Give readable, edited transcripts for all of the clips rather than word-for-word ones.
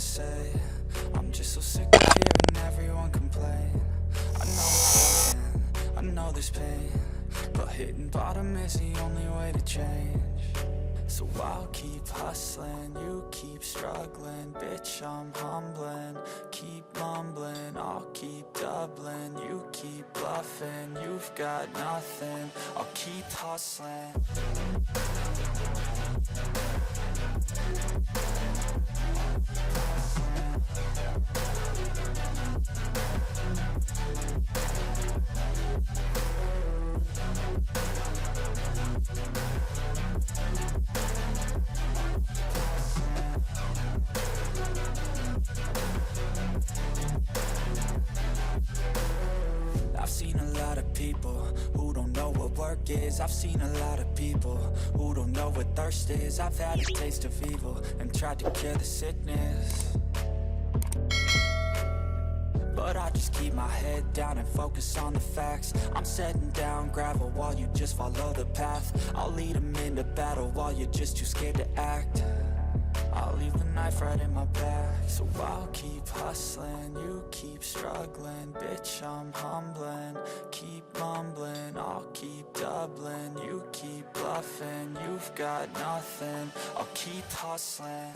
say. I'm just so sick of hearing everyone complain. I know it's broken, I know there's pain, but hitting bottom is the only way to change. So I'll keep hustling, you keep struggling. Bitch, I'm humbling, keep mumbling. I'll keep doubling, you keep bluffing. You've got nothing, I'll keep hustling. I've seen a lot of people who don't know what work is. I've seen a lot of people who don't know what thirst is. I've had a taste of evil and tried to cure the sickness, but I just keep my head down and focus on the facts. I'm setting down gravel while you just follow the path. I'll lead them into battle while you're just too scared to act. I'll leave the knife right in my back. So I'll keep hustling, you keep struggling. Bitch, I'm humbling, keep mumbling. I'll keep doubling, you keep bluffing. You've got nothing, I'll keep hustling.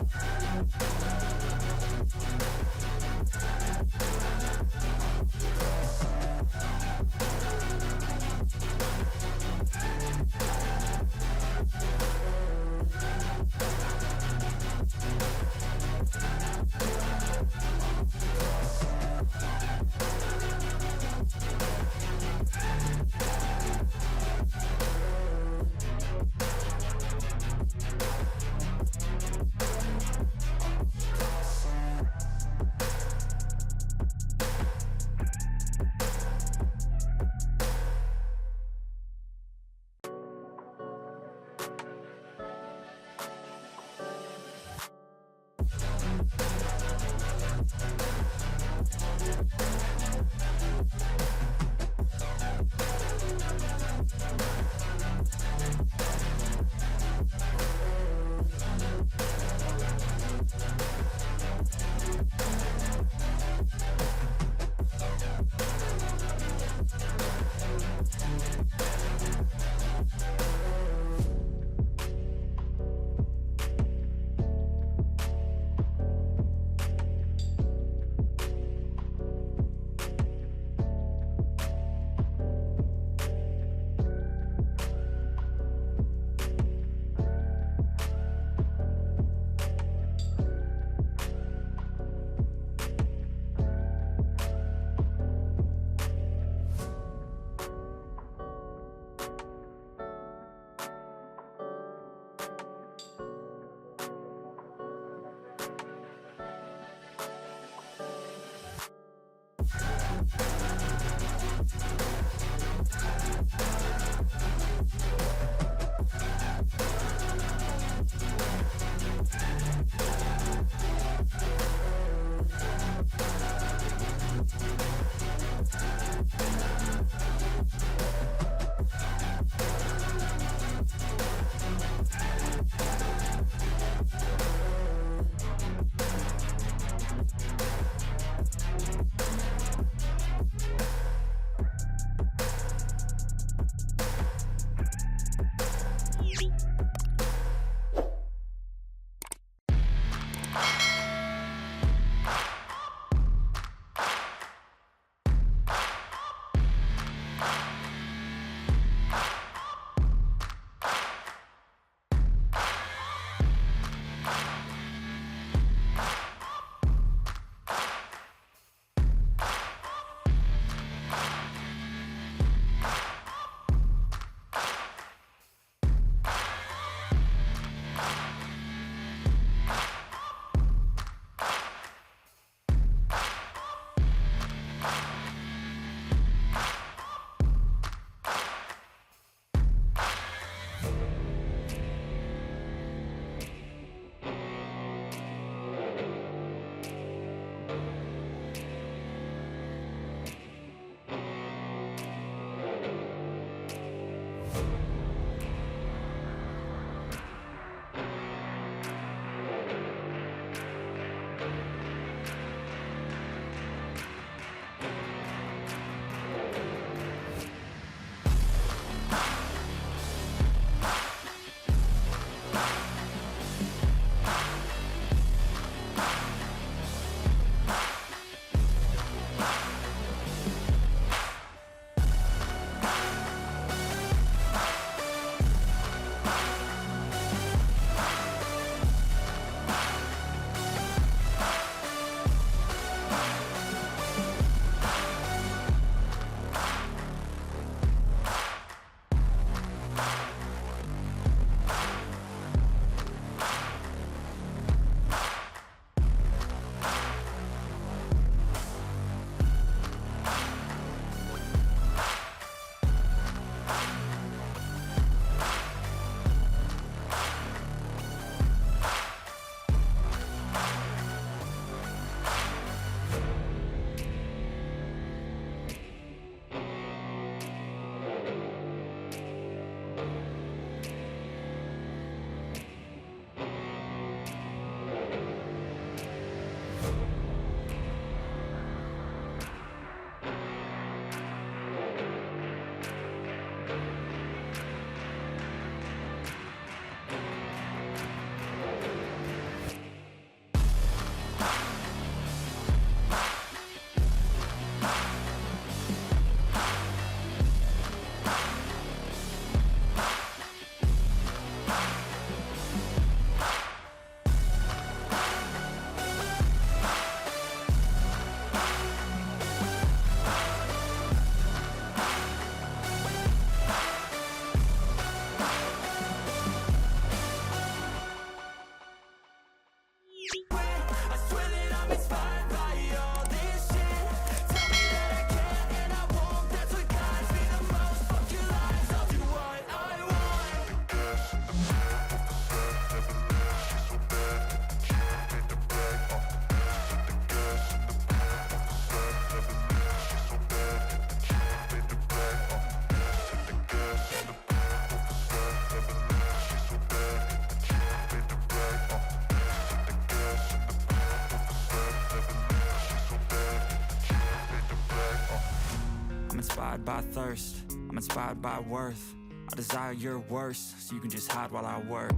inspired by thirst, I'm inspired by worth. I desire your worst, so you can just hide while I work.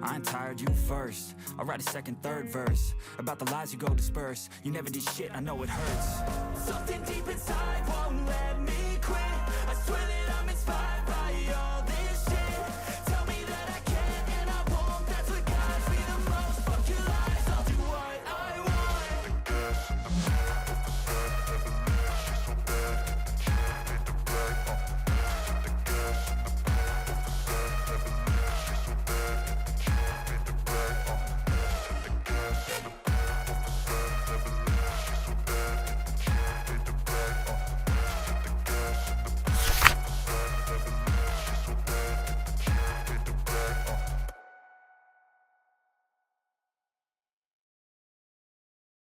I ain't tired, you first. I'll write a second, third verse about the lies you go disperse. You never did shit, I know it hurts. Something deep inside won't let me quit. I swear that